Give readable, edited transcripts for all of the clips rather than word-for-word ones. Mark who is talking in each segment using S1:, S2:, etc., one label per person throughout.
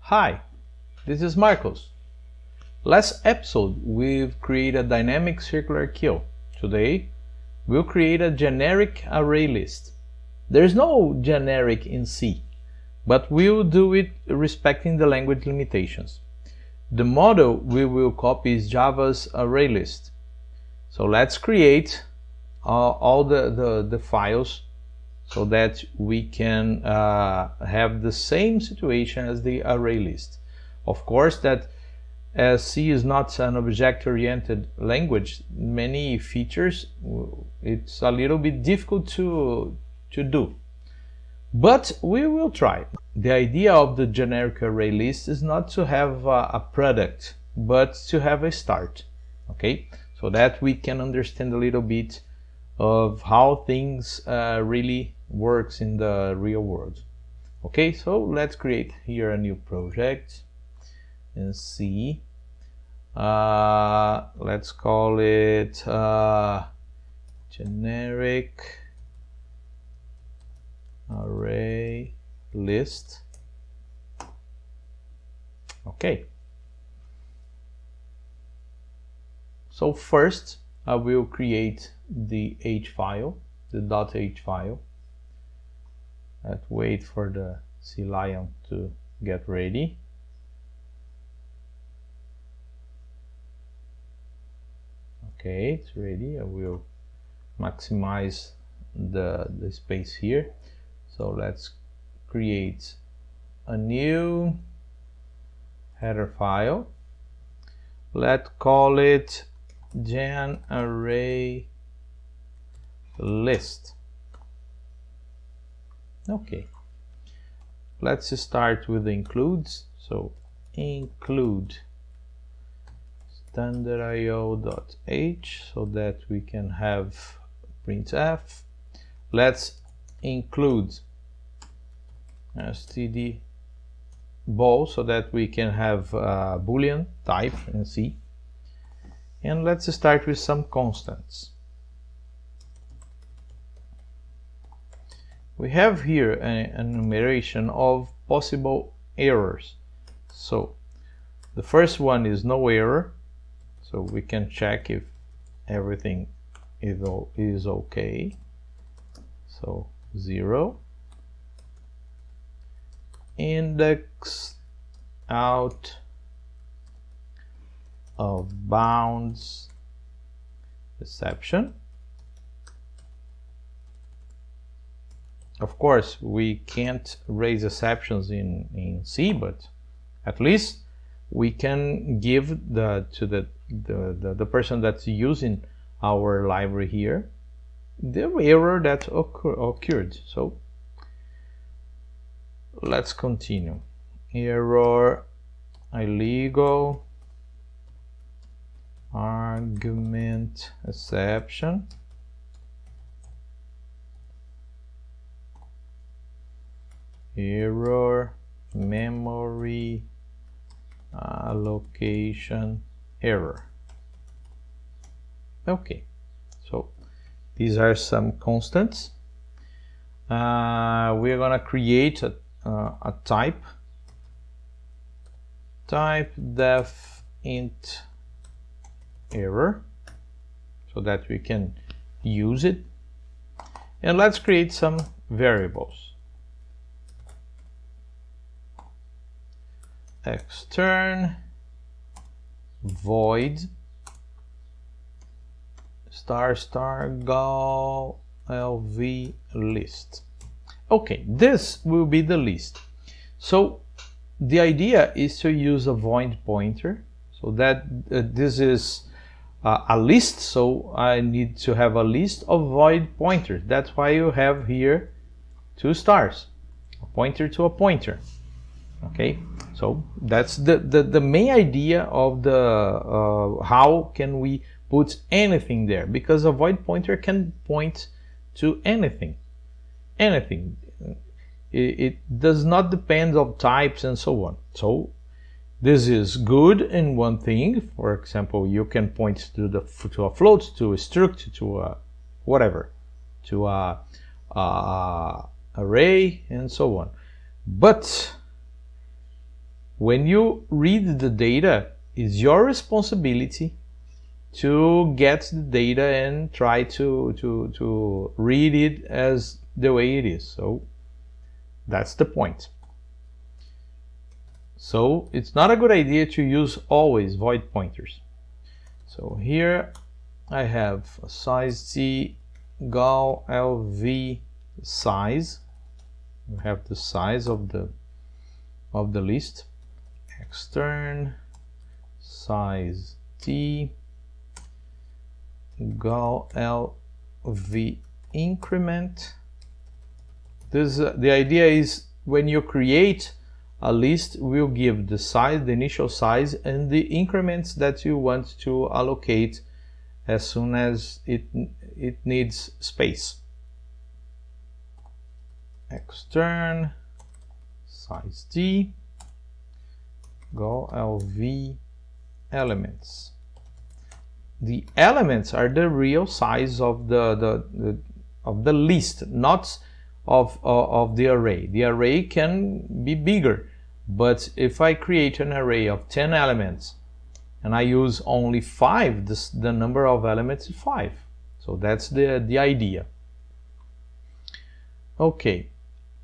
S1: Hi, this is Marcos. Last episode we've created a dynamic circular queue. Today we'll create a generic array list. There's no generic in C, but we'll do it respecting the language limitations. The model we will copy is Java's array list. So let's create all the files so that we can have the same situation as the array list. Of course, that as C is not an object-oriented language, many features it's a little bit difficult to do. But we will try. The idea of the generic array list is not to have a product, but to have a start. Okay, so that we can understand a little bit of how things really works in the real world. Okay, so let's create here a new project and see. Let's call it generic array list. Okay. So first I will create the H file, the .h file. Let's wait for the CLion to get ready. Okay, it's ready. I will maximize the space here. So let's create a new header file. Let's call it gen array list. Okay, let's start with the includes. So include standard.io.h so that we can have printf. Let's include std ball so that we can have boolean type in C. And let's start with some constants. We have here an enumeration of possible errors. So the first one is no error, so we can check if everything is okay. So 0. Index out of bounds exception. Of course, we can't raise exceptions in C, but at least we can give to the person that's using our library here the error that occurred. So let's continue. Error illegal argument exception. Error memory allocation error. Okay, so these are some constants. We're gonna create a type def int error so that we can use it, and let's create some variables. Extern void ** lv list. Okay, this will be the list. So the idea is to use a void pointer so that this is a list, so I need to have a list of void pointers. That's why you have here two stars, a pointer to a pointer. Okay, so that's the main idea of the how can we put anything there, because a void pointer can point to anything. It does not depend on types and so on. So this is good in one thing. For example, you can point to a float, to a struct, to a whatever, to a array and so on. But When you read the data, it's your responsibility to get the data and try to read it as the way it is. So that's the point. So it's not a good idea to use always void pointers. So here I have a size t gal lv size. We have the size of the list. Extern size t gal lv increment. This the idea is when you create a list, will give the size, the initial size, and the increments that you want to allocate as soon as it needs space. Extern size t gal lv elements. The elements are the real size of the list, not of the array. The array can be bigger, but if I create an array of 10 elements and I use only 5, the number of elements is 5. So that's the idea. Okay,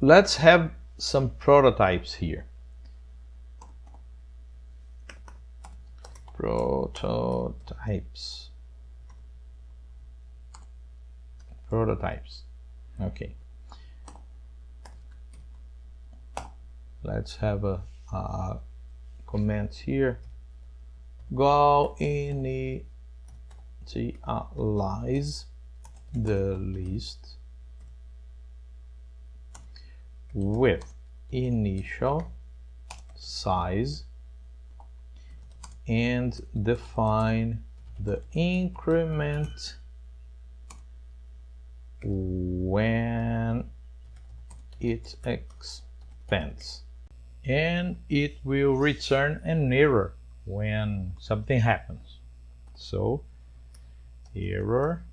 S1: let's have some prototypes here. Prototypes. Okay. Let's have a comment here. Go initialize the list with initial size and define the increment when it expands. And it will return an error when something happens. So error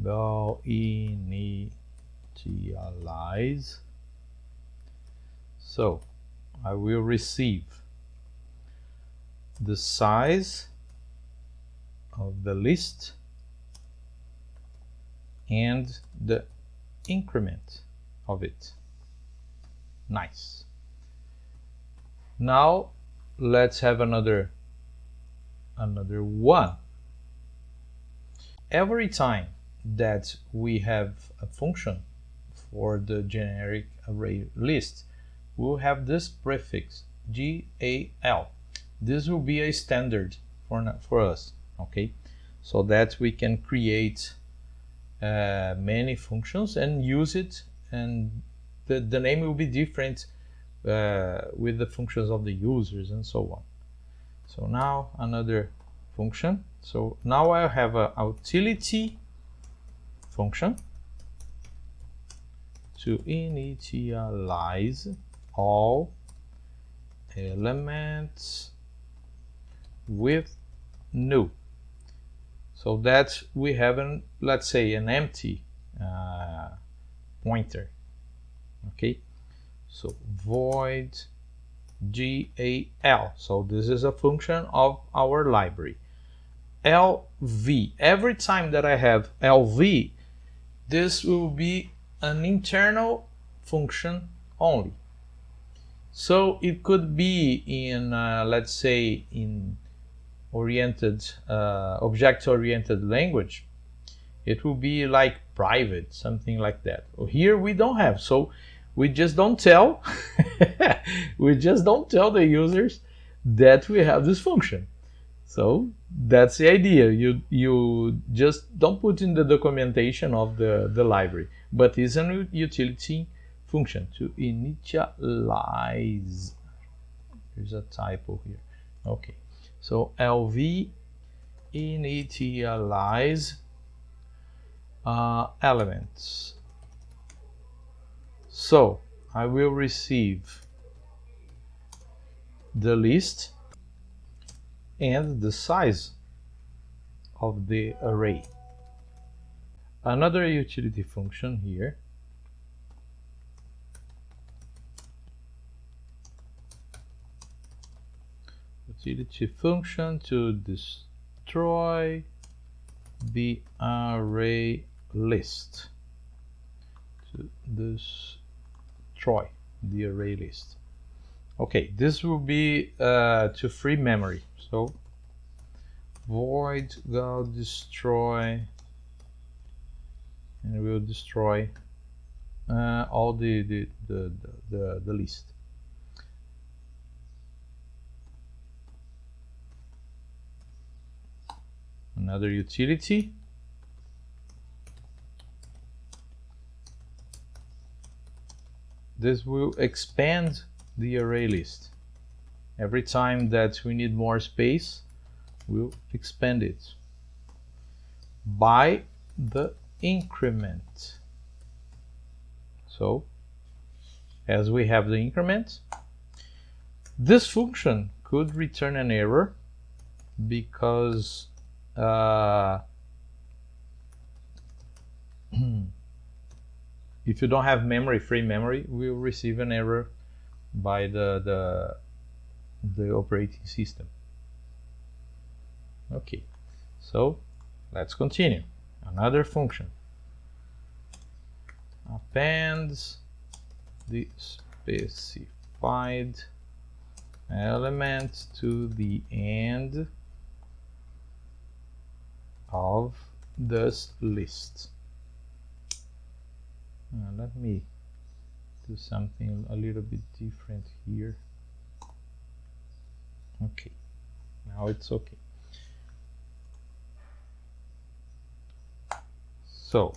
S1: go initialize. So I will receive the size of the list and the increment of it. Nice. Now let's have another one. Every time that we have a function for the generic array list, we'll have this prefix gal. This will be a standard for us, okay? So that we can create many functions and use it, and the name will be different with the functions of the users and so on. So now another function. So now I have a utility function to initialize all elements with new. So that we have let's say an empty pointer. Okay, so void gal. So this is a function of our library. LV. Every time that I have LV, this will be an internal function only. So it could be in let's say in object-oriented language, it will be like private, something like that. Here we don't have, so we just don't tell the users that we have this function. So that's the idea. You just don't put in the documentation of the library, but it's a utility function to initialize. There's a typo here. Okay, so LV initialize elements. So I will receive the list and the size of the array. Another utility function here utility function to destroy the array list. To destroy the array list. Okay, this will be to free memory. So void go destroy, and we'll destroy all the list. Another utility. This will expand the array list. Every time that we need more space, we'll expand it by the increment. So, as we have the increment, this function could return an error because if you don't have memory, free memory, we'll receive an error by the operating system. Okay, so let's continue. Another function appends the specified element to the end of this list. Let me do something a little bit different here. Okay, now it's okay. So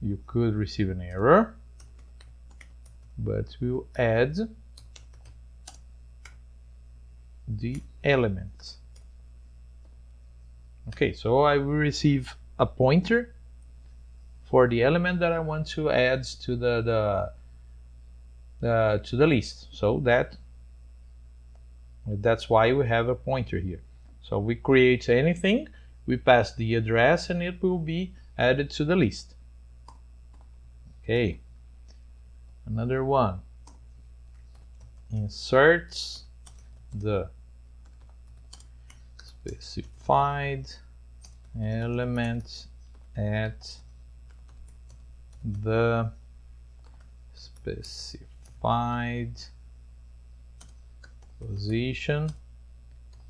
S1: you could receive an error, but we'll add the element. Okay, so I will receive a pointer for the element that I want to add to the list. So that's why we have a pointer here. So we create anything, we pass the address, and it will be added to the list. Okay, another one inserts the specified element at the specified position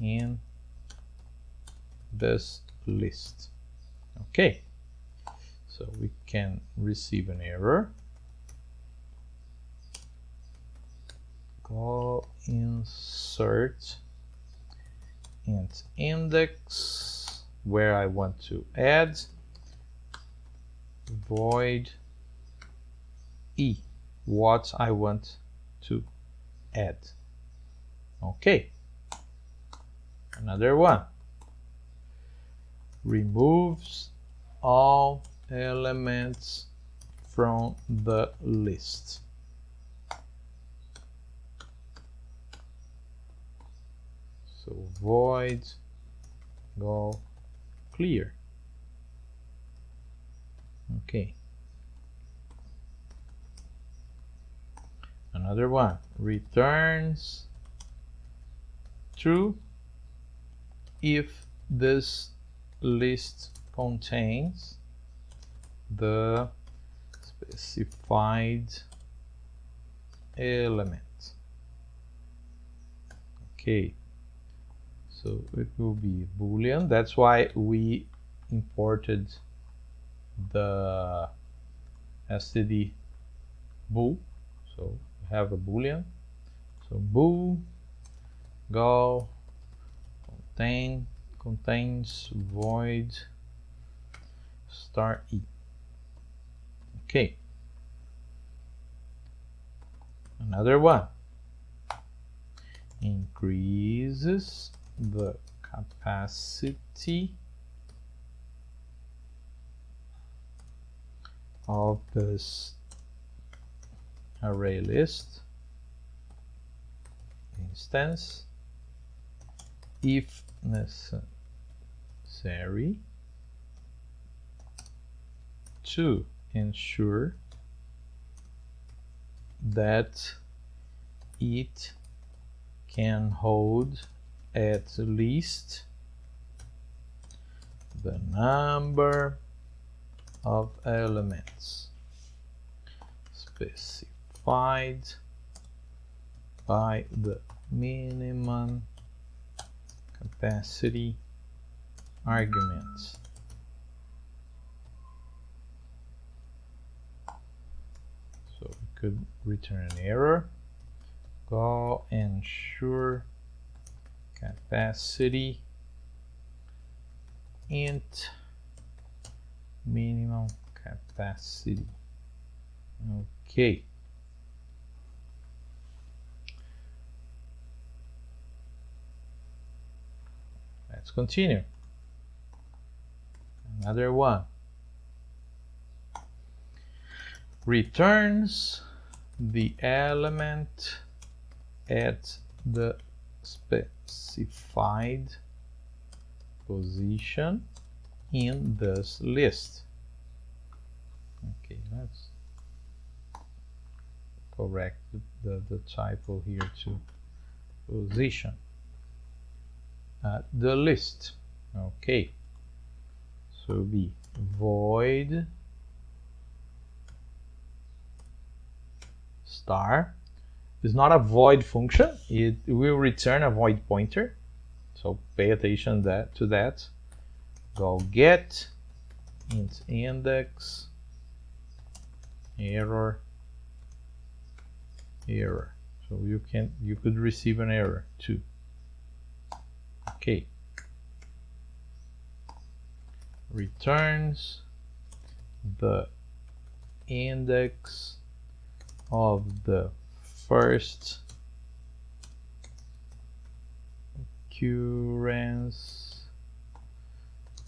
S1: in this list. Okay, so we can receive an error. Go insert int index where I want to add void e, what I want to add. Okay, another one removes all elements from the list. So void go clear. Okay, another one returns true if this list contains the specified element. Okay, so it will be Boolean. That's why we imported the std bool. So we have a Boolean. So bool go contains void star e. Okay, another one increases the capacity of this array list instance if necessary to ensure that it can hold at least the number of elements specified by the minimum capacity arguments. So we could return an error. Go ensure capacity int minimum capacity. Okay. Let's continue. Another one. Returns the element at the specified position in this list. Okay, let's correct the typo here to position. The list. Okay, so be void star is not a void function. It will return a void pointer, so pay attention to that. Go get int index error. So you could receive an error too. Okay. Returns the index of the first occurrence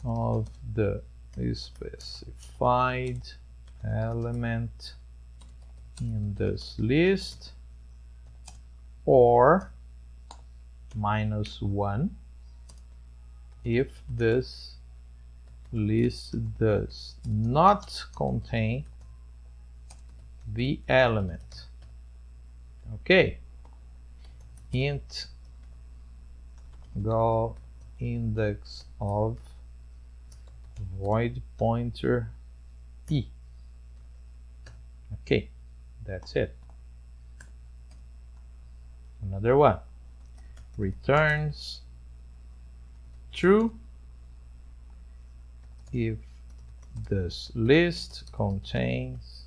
S1: of the specified element in this list, or -1 if this list does not contain the element. Okay. Int go index of void pointer e. Okay, that's it. Another one. Returns true if this list contains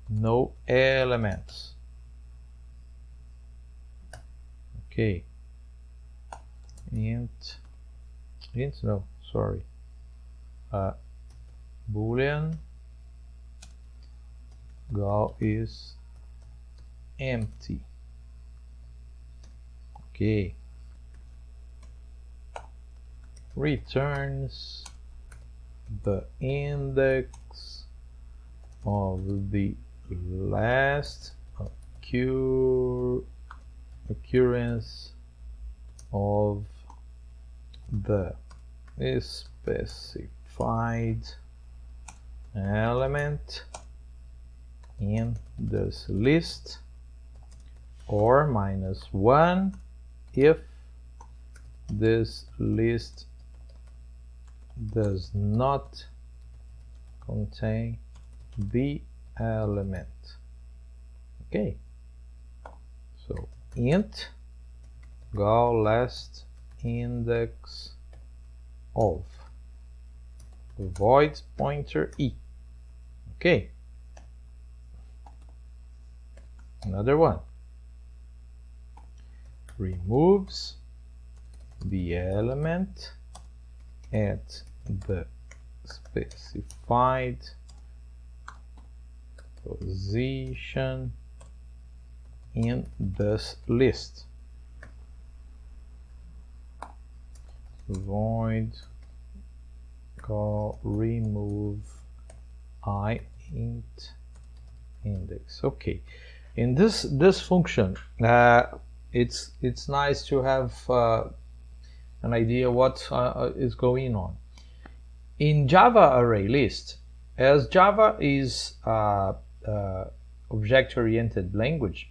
S1: no elements. Okay. Boolean go is empty. Okay. Returns the index of the last occurrence of the specified element in this list, or -1 if this list does not contain the element. Okay, so int go last index of void pointer e. Okay, another one. Removes the element at the specified position in this list. Void call remove I int index. Okay, in this function, it's nice to have an idea what is going on. In Java array list, as Java is object-oriented language,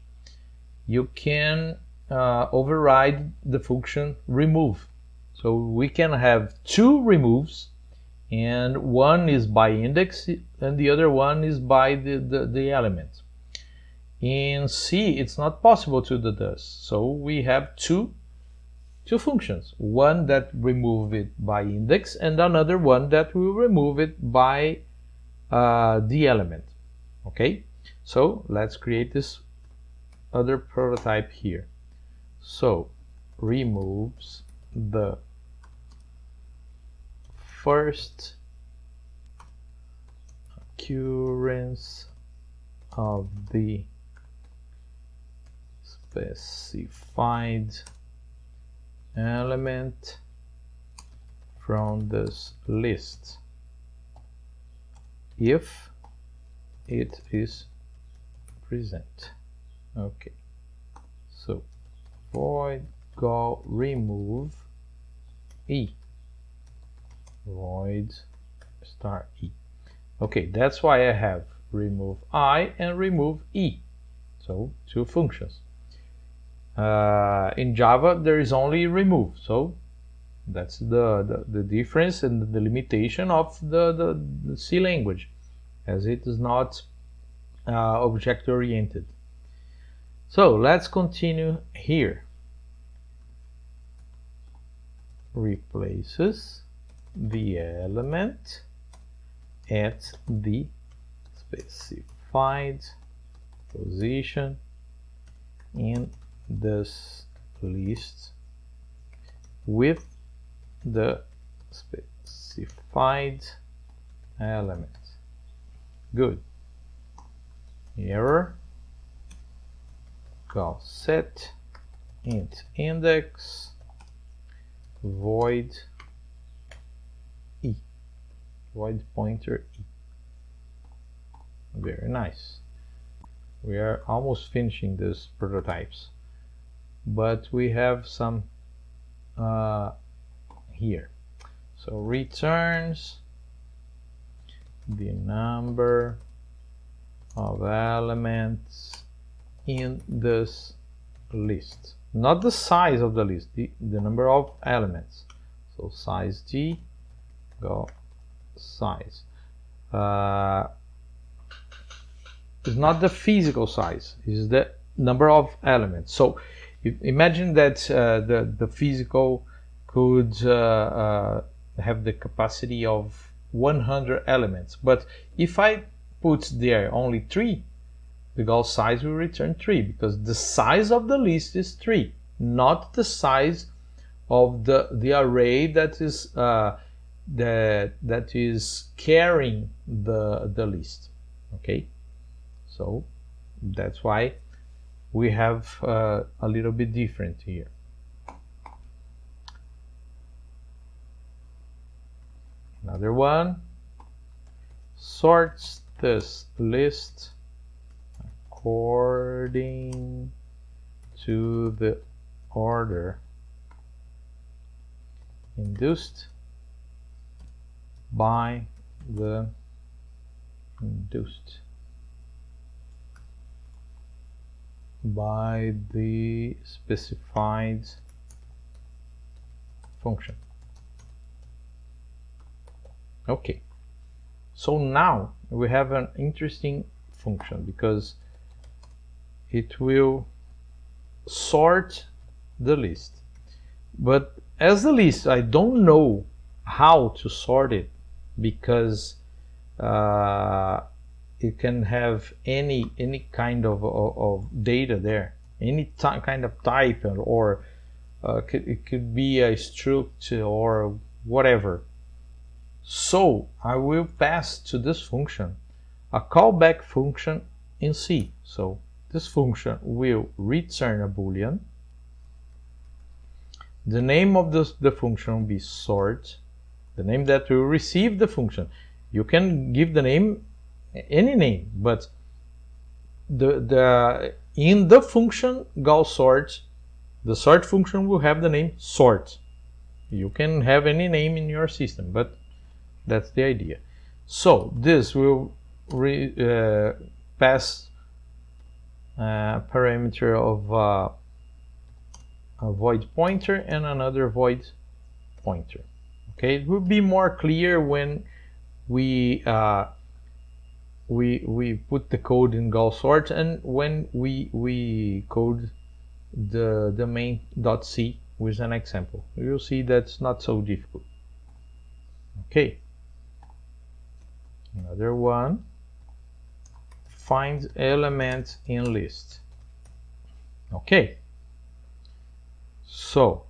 S1: you can override the function remove. So we can have two removes, and one is by index and the other one is by the element. In C, it's not possible to do this, so we have two functions, one that remove it by index and another one that will remove it by the element. Okay, so let's create this other prototype here. So removes the first occurrence of the specified element from this list if it is present. Okay, so void go remove e, void star e. Okay, that's why I have remove I and remove e, so two functions. In Java there is only remove, so that's the difference and the limitation of the C language, as it is not object oriented. So let's continue here. Replaces the element at the specified position in this list with the specified element. Good. Error. Call set int index void e, void pointer e. Very nice. We are almost finishing these prototypes, but we have some here. So returns the number of elements in this list, not the size of the list, the number of elements. So size d, go size. It's not the physical size, it's the number of elements. So imagine that the physical could have the capacity of 100 elements, but if I put there only 3, the goal size will return 3, because the size of the list is 3, not the size of the array that is that is carrying the list. Okay, so that's why we have a little bit different here. Another one sorts this list according to the order induced by the specified function. Okay, so now we have an interesting function because it will sort the list, but as the list I don't know how to sort it, because it can have any kind of data there, any kind of type, or it could be a struct or whatever. So I will pass to this function a callback function in C. So this function will return a boolean. The name of the function will be sort, the name that will receive the function. You can give the name any name, but in the function gal sort, the sort function will have the name sort. You can have any name in your system, but that's the idea. So this will pass parameter of a void pointer and another void pointer. Okay, it will be more clear when we put the code in Gall sort and when we code the main.c with an example. You'll see that's not so difficult. Okay, another one, find element in list. Okay, so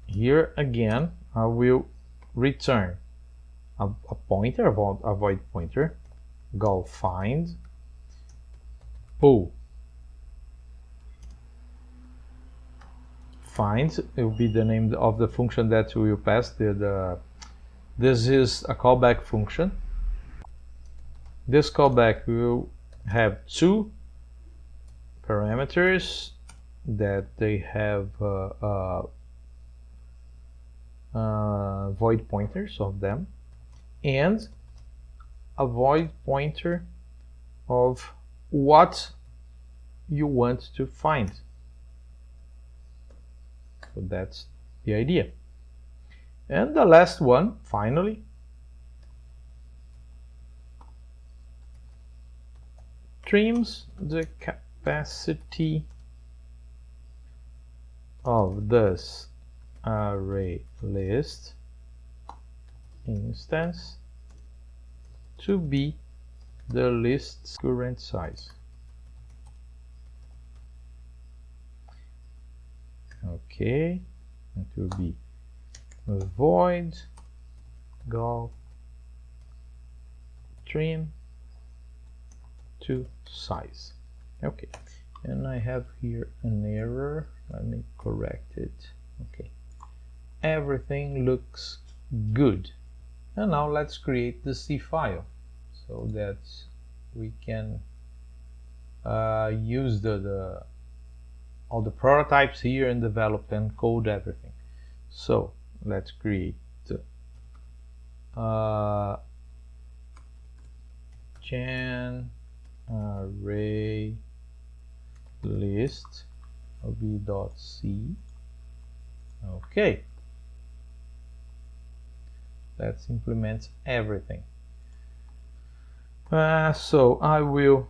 S1: here again I will return a pointer, a void pointer, Gall find pull. Find will be the name of the function that we will pass. This is a callback function. This callback will have two parameters that they have void pointers of them, and a void pointer of what you want to find. So that's the idea. And the last one, finally, trims the capacity of this array list instance to be the list's current size. Okay, it will be a void Gall trim to size. Okay, and I have here an error. Let me correct it. Okay, everything looks good. And now let's create the C file so that we can use all the prototypes here and develop and code everything. So let's create gen array list v.c. Okay, let's implement everything. So I will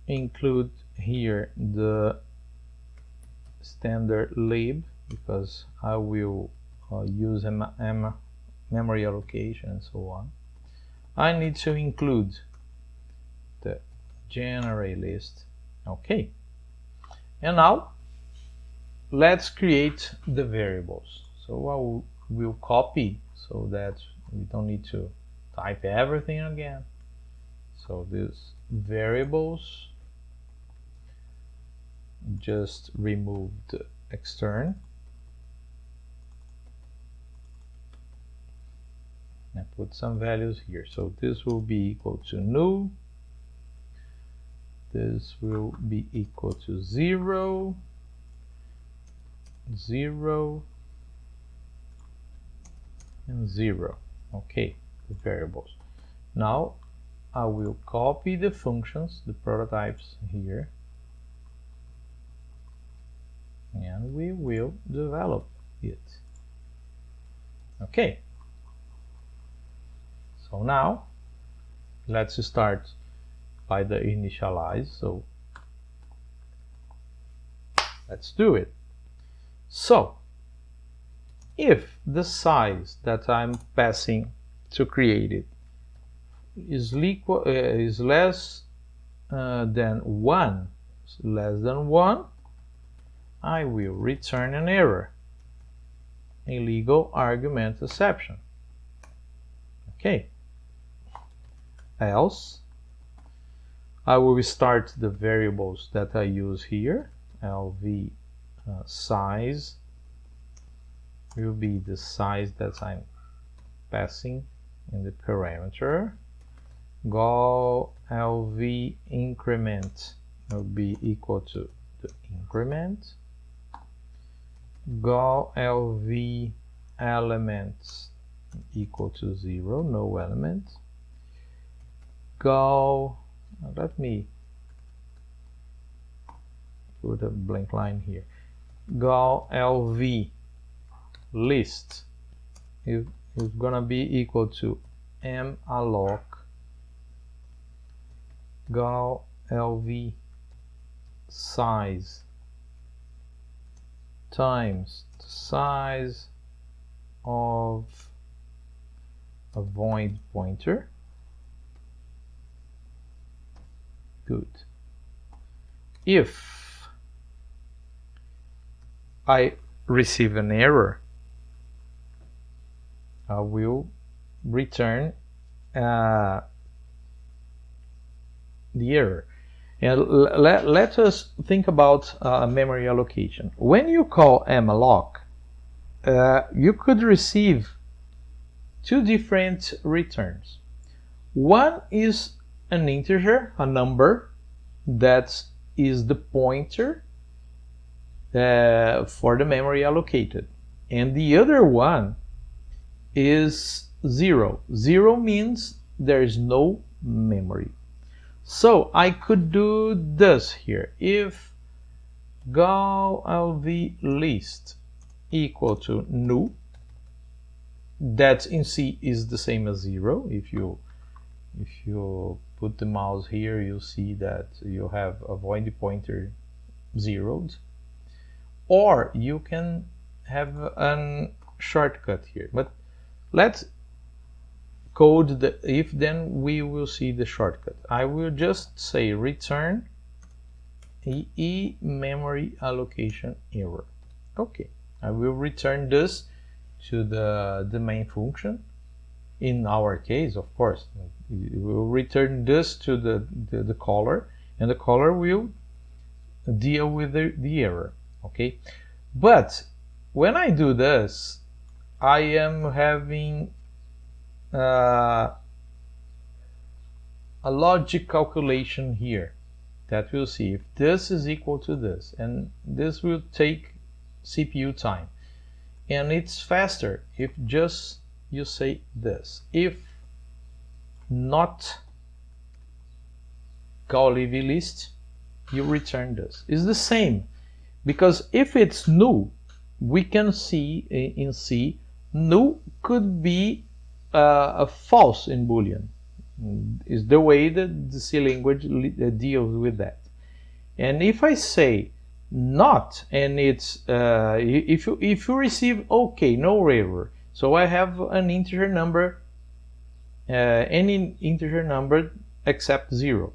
S1: include here the standard lib because I will use memory allocation and so on. I need to include the gen array list. Okay, and now let's create the variables. So I will copy so that we don't need to type everything again. So these variables, just remove the extern and put some values here. So this will be equal to null, this will be equal to 0, 0, and 0. Okay, the variables. Now I will copy the functions, the prototypes here, and we will develop it. Okay, so now let's start by the initialize. So let's do it. So if the size that I'm passing to create it is less than 1, I will return an error, a legal argument exception. Okay, else I will start the variables that I use here. LV size will be the size that I'm passing in the parameter. Gall LV increment will be equal to the increment. Gall LV elements equal to 0, no element. Gall, let me put a blank line here. gal lv list is gonna be equal to malloc gal lv size times the size of a void pointer. Good. If I receive an error, I will return the error. And let us think about memory allocation. When you call malloc, you could receive two different returns. One is an integer, a number, that is the pointer for the memory allocated. And the other one is 0. 0 means there is no memory. So I could do this here. If gal lv list equal to new, that in C is the same as 0. If you put the mouse here, you'll see that you have a void pointer zeroed. Or you can have a shortcut here. But let's code the if, then we will see the shortcut. I will just say return e memory allocation error. Okay, I will return this to the main function. In our case, of course, we will return this to the caller, and the caller will deal with the error. Okay, but when I do this, I am having a logic calculation here that will see if this is equal to this, and this will take CPU time. And it's faster if just you say this: if not gal lv list, you return this. It's the same, because if it's null, we can see in C, null could be a false in Boolean. Is the way that the C language deals with that. And if I say not, and it's if you receive okay, no error, so I have an integer number, any integer number except 0.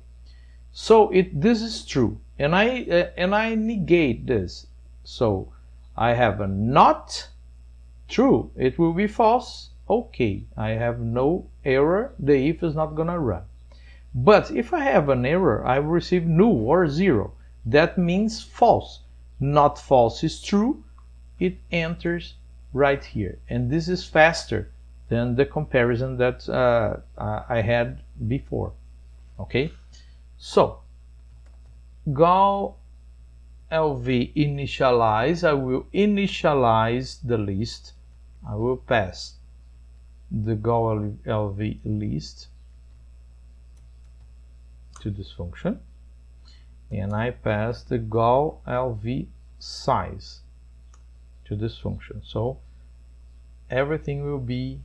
S1: So this is true, and I negate this. So I have a not true, it will be false. Okay, I have no error, the if is not gonna run. But if I have an error, I will receive null or 0. That means false. Not false is true, it enters right here. And this is faster than the comparison that I had before. Okay, so gal lv initialize, I will initialize the list. I will pass the gal lv list to this function, and I pass the gal lv size to this function. So everything will be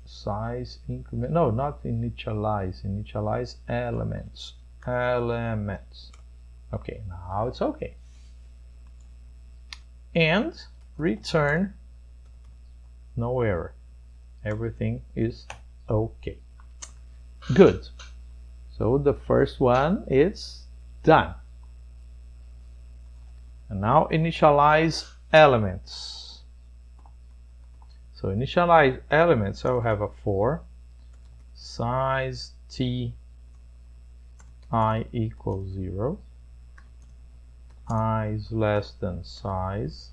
S1: size increment, no, not initialize elements. Okay, now it's okay. And return no error. Everything is okay. Good. So the first one is done. And now initialize elements. So initialize elements, I will have a for size t I equals 0, I is less than size,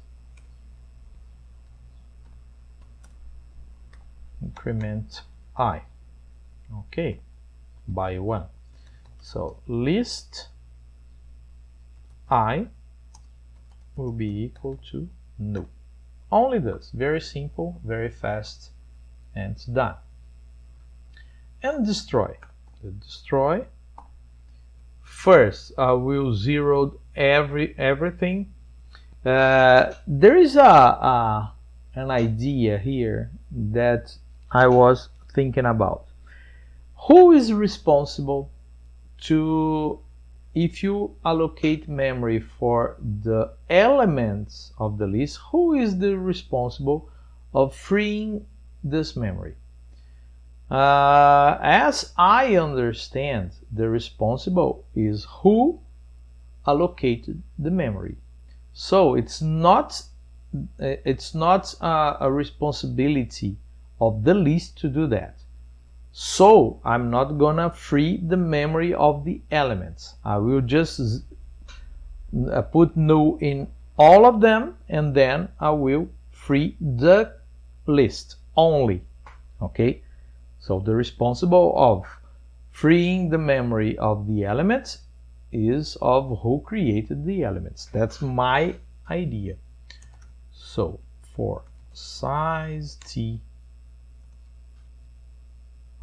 S1: increment I, okay, by 1. So list I will be equal to null. Only this, very simple, very fast, and it's done. And destroy. The destroy, first I will zero everything. There is an idea here that I was thinking about. Who is responsible to, if you allocate memory for the elements of the list, who is the responsible of freeing this memory? As I understand, the responsible is who allocated the memory. So it's not a responsibility of the list to do that. So I'm not gonna free the memory of the elements. I will just put null in all of them, and then I will free the list only. Okay, so the responsible of freeing the memory of the elements is of who created the elements. That's my idea. So for size t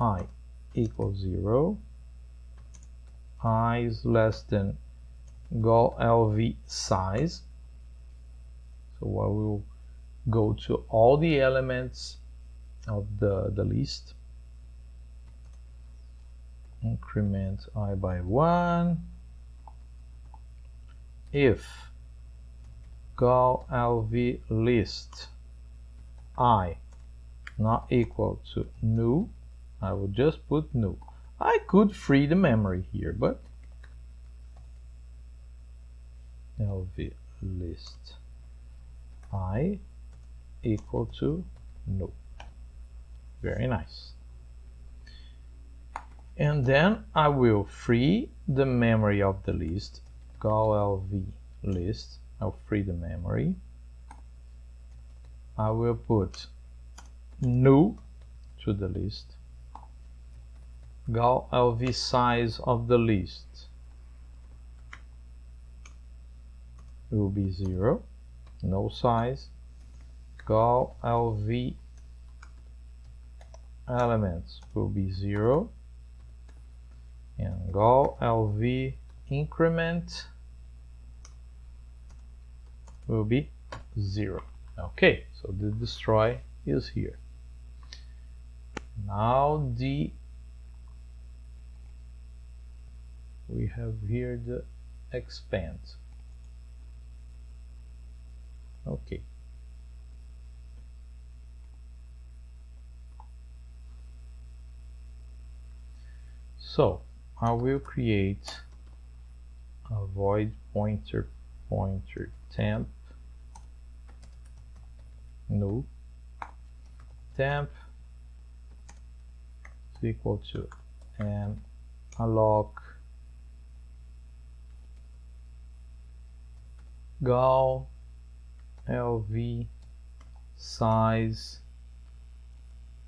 S1: I equals 0, I is less than gal lv size. So I will go to all the elements of the list, increment I by 1, if gal lv list I not equal to null, I will just put null. I could free the memory here, but lv list I equal to null. Very nice. And then I will free the memory of the list, gal lv list. I'll free the memory. I will put null to the list. Gal lv size of the list will be 0, no size. Gal lv elements will be 0, and gal lv increment will be 0. Okay, so the destroy is here. Now we have here the expand. Okay. So I will create a void pointer temp null temp is equal to and alloc gal lv size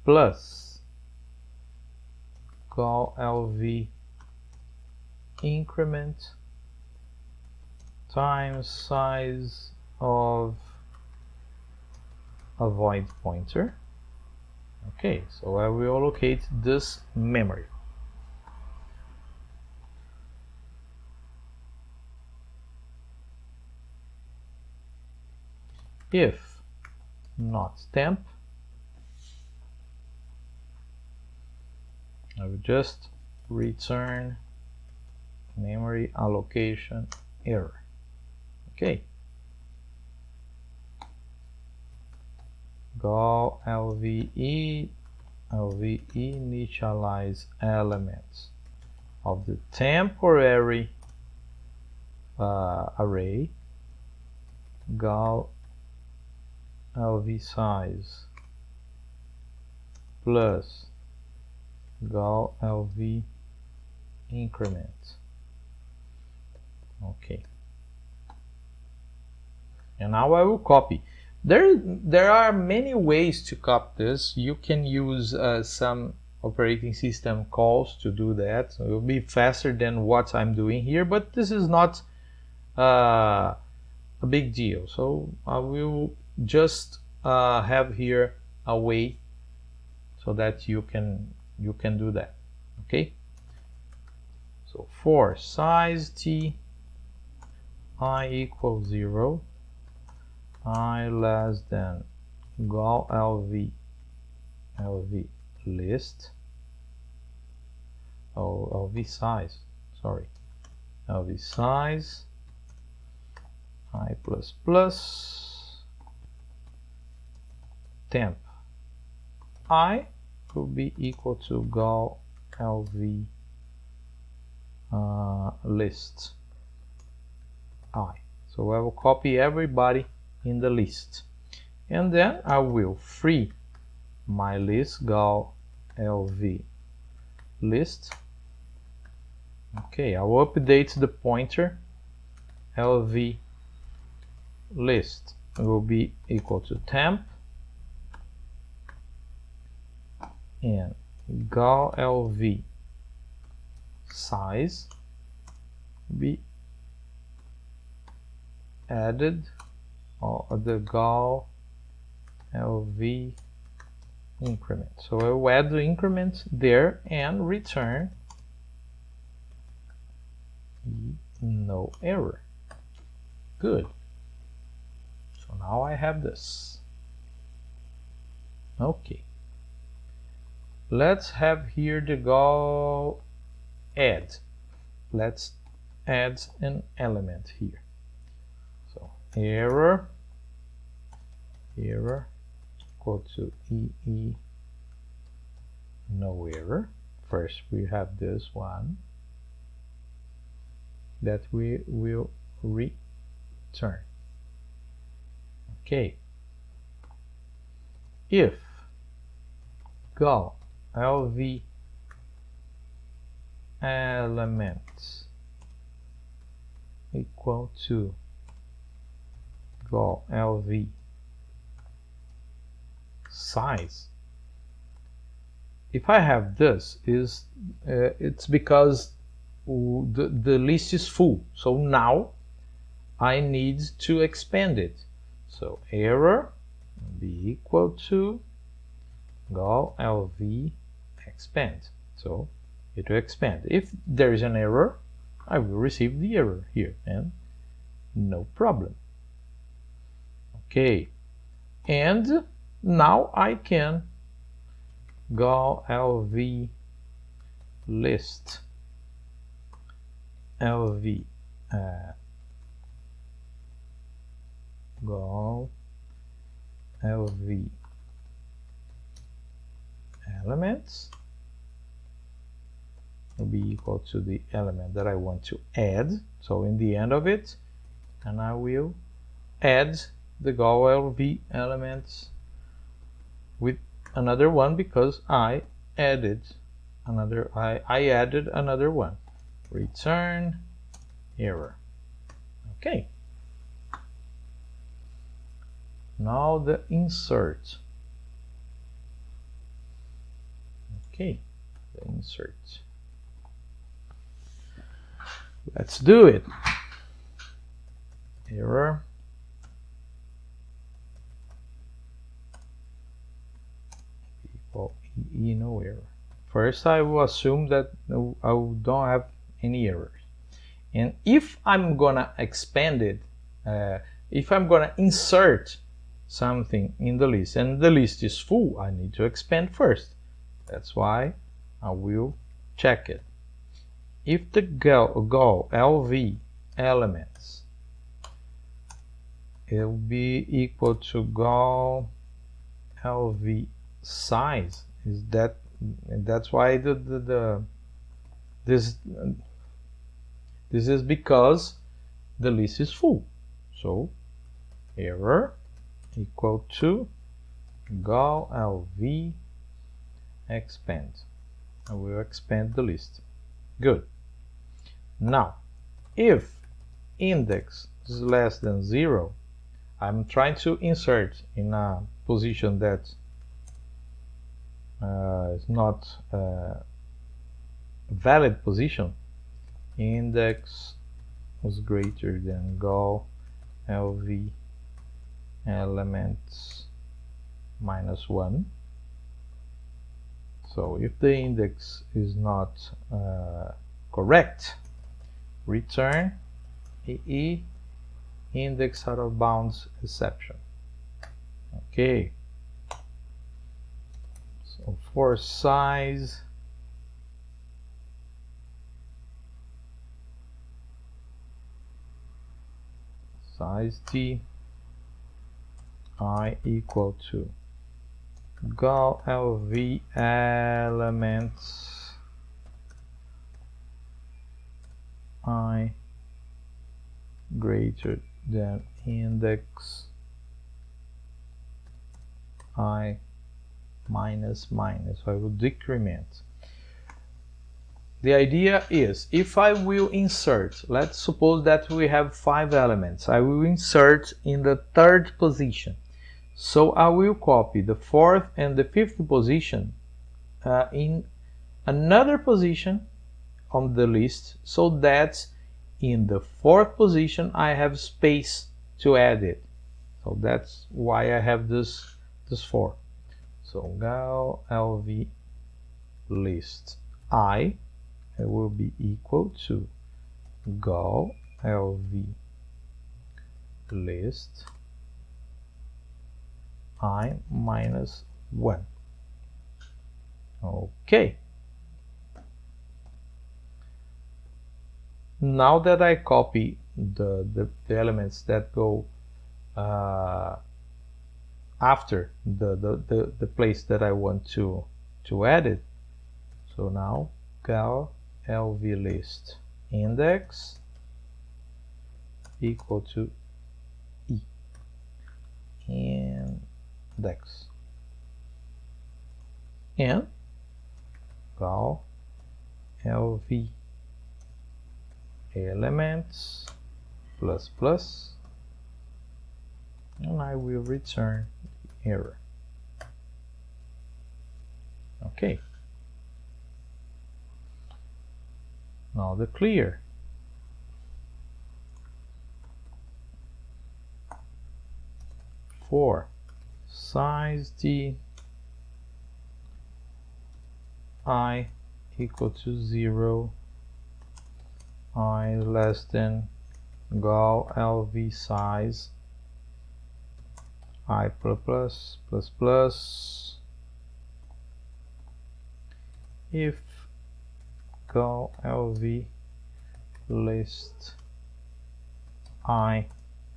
S1: plus gal lv increment times size of a void pointer. Okay, so I will allocate this memory. If not temp, I will just return memory allocation error. Okay. Gal lve initialize elements of the temporary array, gal lv size plus gal lv increment. Okay, and now I will copy. There are many ways to copy this. You can use some operating system calls to do that. So it will be faster than what I'm doing here, but this is not a big deal. So I will just have here a way so that you can do that. Okay. So for size t I equals 0, I less than gal lv list, lv size, sorry, lv size I plus plus temp I will be equal to gal lv list I. So I will copy everybody in the list, and then I will free my list gal lv list. Okay, I will update the pointer. Lv list will be equal to temp, and gal lv size be added, or the gal lv increment. So I will add the increment there and return no error. Good. So now I have this. Okay. Let's have here the gal add. Let's add an element here. So error equal to EE no error. First we have this one that we will return. Okay. If gal lv elements equal to gal lv size, if I have this, it's because the list is full, so now I need to expand it. So error be equal to gal lv expand, so it will expand. If there is an error, I will receive the error here, and no problem. Okay, and now I can gal lv list lv gal lv elements will be equal to the element that I want to add, so in the end of it, and I will add the gal lv elements with another one because I added another one. Return error. Okay. Now the insert. Okay, the insert. Let's do it. Error. Equal EE no error. First, I will assume that I don't have any errors. And if I'm gonna expand it, if I'm gonna insert something in the list and the list is full, I need to expand first. That's why I will check it. If the gal lv elements it will be equal to gal lv size, that's why this is because the list is full. So error equal to gal lv expand. I will expand the list. Good. Now, if index is less than 0, I'm trying to insert in a position that is not a valid position. Index was greater than gal lv elements minus 1. So if the index is not correct, return EE index out of bounds exception. Okay, so for size t I equal to gal LV elements I greater than index I minus. So I will decrement. The idea is, if I will insert, let's suppose that we have 5 elements, I will insert in the 3rd position. So I will copy the 4th and the 5th position in another position on the list, so that in the 4th position I have space to add it. So that's why I have this 4. So gal LV list I, it will be equal to gal LV list I minus 1. Okay. Now that I copy the elements that go after the place that I want to add it, so now gal LV list index equal to E index and gal LV elements plus plus, and I will return the error. Okay, now the clear. For size t I equal to 0, I less than gal LV size I plus plus if gal LV list I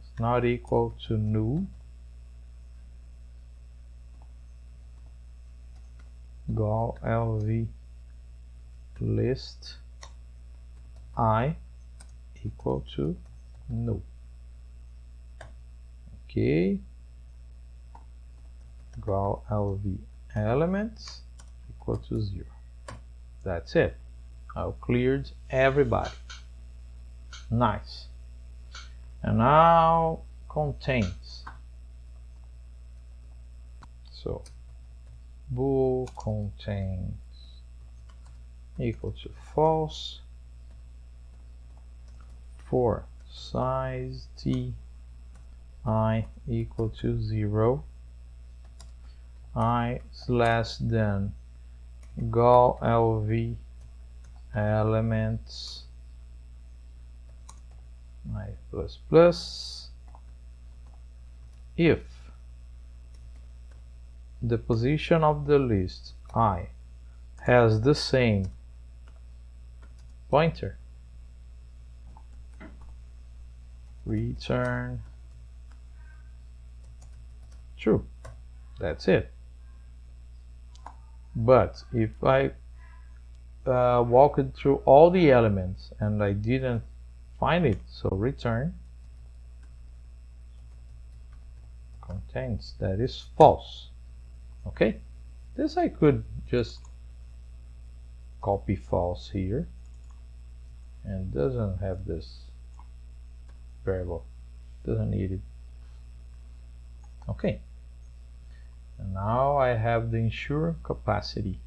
S1: is not equal to null, gal LV list I equal to null. Okay, gal LV elements equal to 0. That's it. I've cleared everybody. Nice. And now contains. So bool contains equal to false for size t I equal to 0, I is less than gal LV elements I plus plus if the position of the list I has the same pointer, return true. That's it. But if I walked through all the elements and I didn't find it, so return contains, that is false. Okay, this I could just copy false here, and doesn't have this variable, doesn't need it. Okay, and now I have the ensure capacity.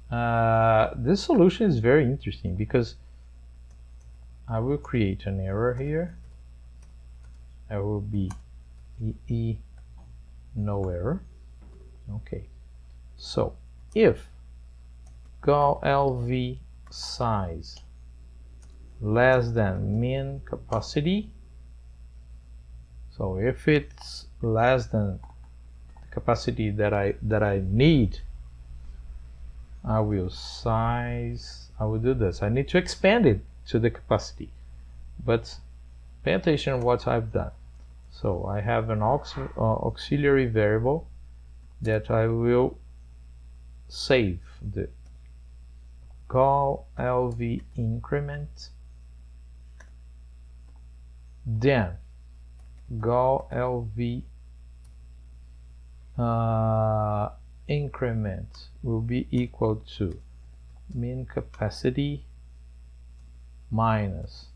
S1: This solution is very interesting because I will create an error here. I will be EE no error. Okay, so if gal LV size less than min capacity, So if it's less than the capacity that I need, I will do this. I need to expand it to the capacity, but pay attention to what I've done. So I have an auxiliary variable that I will save, the call LV increment, then Gal LV increment will be equal to min capacity minus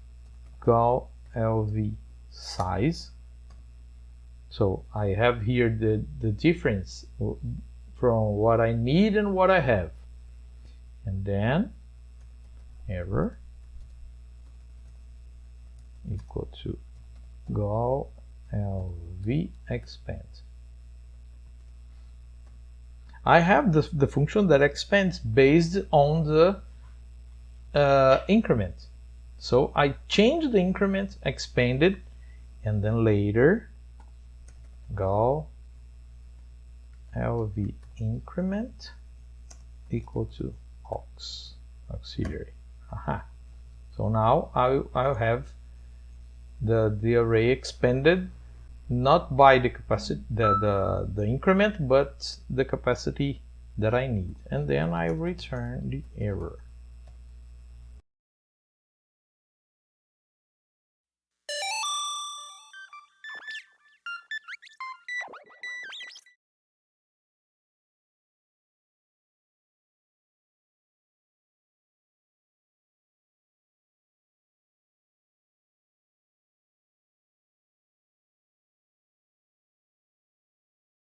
S1: Gal LV size. So I have here the difference from what I need and what I have, and then error equal to Gal LV expand. I have the function that expands based on the increment. So I change the increment, expanded, and then later Gal LV increment equal to auxiliary. Aha. So now I'll have the array expanded not by the capacity, the increment, but the capacity that I need, and then I return the error.